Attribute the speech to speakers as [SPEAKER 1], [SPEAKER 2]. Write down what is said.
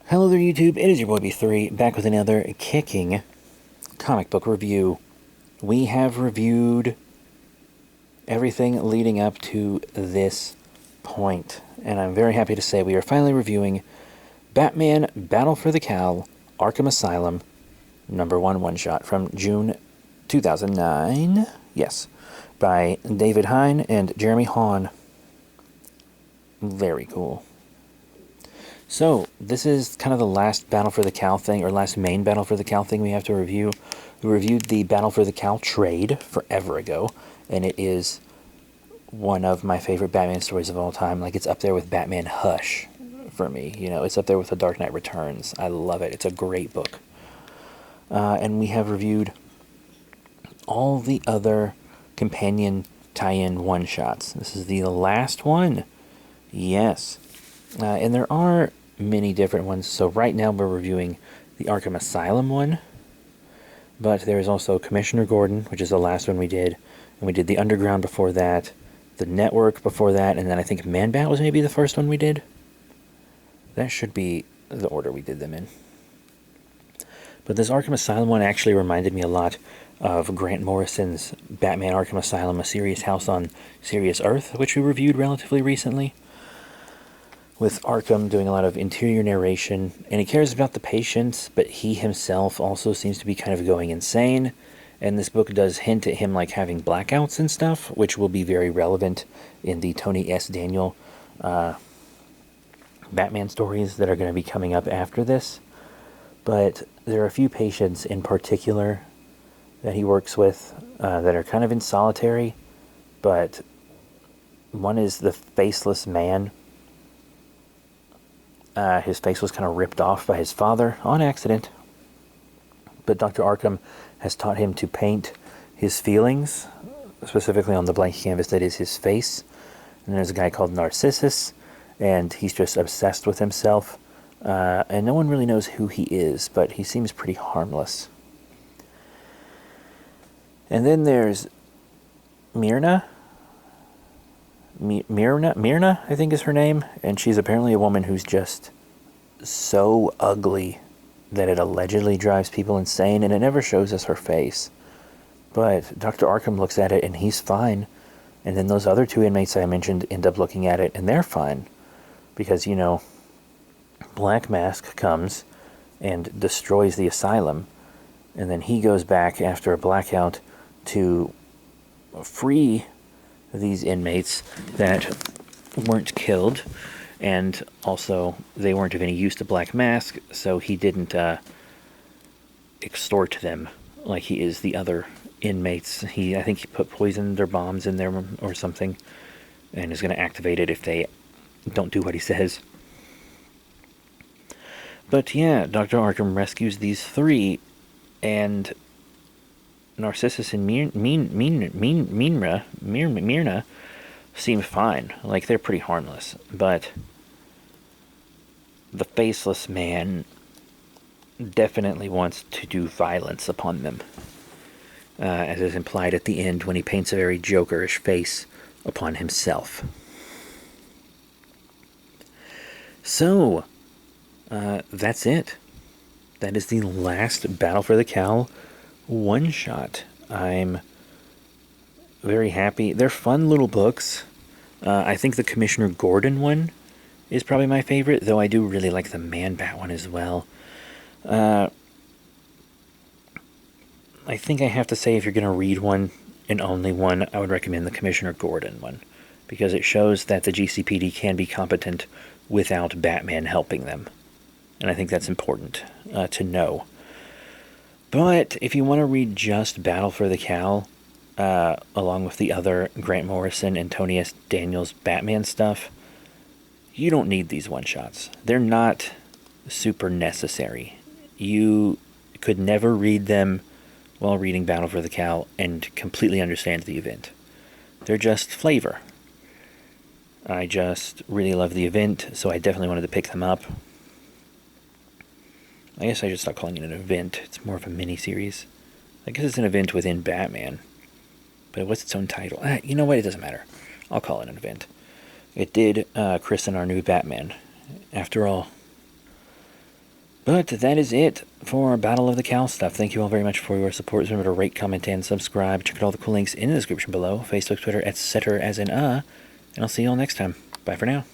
[SPEAKER 1] Hello there, YouTube. It is your boy B3, back with another kicking comic book review. We have reviewed everything leading up to this point, and I'm very happy to say we are finally reviewing Batman Battle for the Cowl, Arkham Asylum, #1 one-shot from June 2009. Yes, by David Hine and Jeremy Haun. Very cool. So, this is kind of the last Battle for the Cowl thing, or last main Battle for the Cowl thing we have to review. We reviewed the Battle for the Cowl trade forever ago, and it is one of my favorite Batman stories of all time. Like, it's up there with Batman Hush for me. You know, it's up there with The Dark Knight Returns. I love it. It's a great book. And we have reviewed all the other companion tie-in one-shots. This is the last one. Yes. And there are many different ones. So right now we're reviewing the Arkham Asylum one. But there is also Commissioner Gordon, which is the last one we did. And we did the Underground before that, the Network before that, and then I think Man-Bat was maybe the first one we did. That should be the order we did them in. But this Arkham Asylum one actually reminded me a lot of Grant Morrison's Batman Arkham Asylum, A Serious House on Serious Earth, which we reviewed relatively recently. With Arkham doing a lot of interior narration, and he cares about the patients, but he himself also seems to be kind of going insane. And this book does hint at him like having blackouts and stuff, which will be very relevant in the Tony S. Daniel Batman stories that are going to be coming up after this. But there are a few patients in particular that he works with that are kind of in solitary, but one is the Faceless Man. His face was kind of ripped off by his father on accident. But Dr. Arkham has taught him to paint his feelings, specifically on the blank canvas that is his face. And there's a guy called Narcissus, and he's just obsessed with himself. And no one really knows who he is, but he seems pretty harmless. And then there's Myrna, I think is her name, and she's apparently a woman who's just so ugly that it allegedly drives people insane, and it never shows us her face. But Dr. Arkham looks at it, and he's fine. And then those other two inmates I mentioned end up looking at it, and they're fine. Because, you know, Black Mask comes and destroys the asylum, and then he goes back after a blackout to free these inmates that weren't killed, and also they weren't of any use to Black Mask, so he didn't extort them like he is the other inmates. I think he put poison or bombs in there or something, and is going to activate it if they don't do what he says. But yeah, Dr. Arkham rescues these three, and Narcissus and Myrna seem fine. Like, they're pretty harmless. But the Faceless Man definitely wants to do violence upon them. As is implied at the end when he paints a very Jokerish face upon himself. So, that's it. That is the last Battle for the Cowl one-shot. I'm very happy. They're fun little books. I think the Commissioner Gordon one is probably my favorite, though I do really like the Man-Bat one as well. I think I have to say, if you're going to read one and only one, I would recommend the Commissioner Gordon one, because it shows that the GCPD can be competent without Batman helping them. And I think that's important to know. But if you want to read just Battle for the Cowl, along with the other Grant Morrison and Tony S. Daniels Batman stuff, you don't need these one-shots. They're not super necessary. You could never read them while reading Battle for the Cowl and completely understand the event. They're just flavor. I just really love the event, so I definitely wanted to pick them up. I guess I should stop calling it an event. It's more of a mini-series. I guess it's an event within Batman. But what's its own title? You know what? It doesn't matter. I'll call it an event. It did christen our new Batman. After all, But that is it for Battle of the Cowl stuff. Thank you all very much for your support. Remember to rate, comment, and subscribe. Check out all the cool links in the description below. Facebook, Twitter, etc. as in and I'll see you all next time. Bye for now.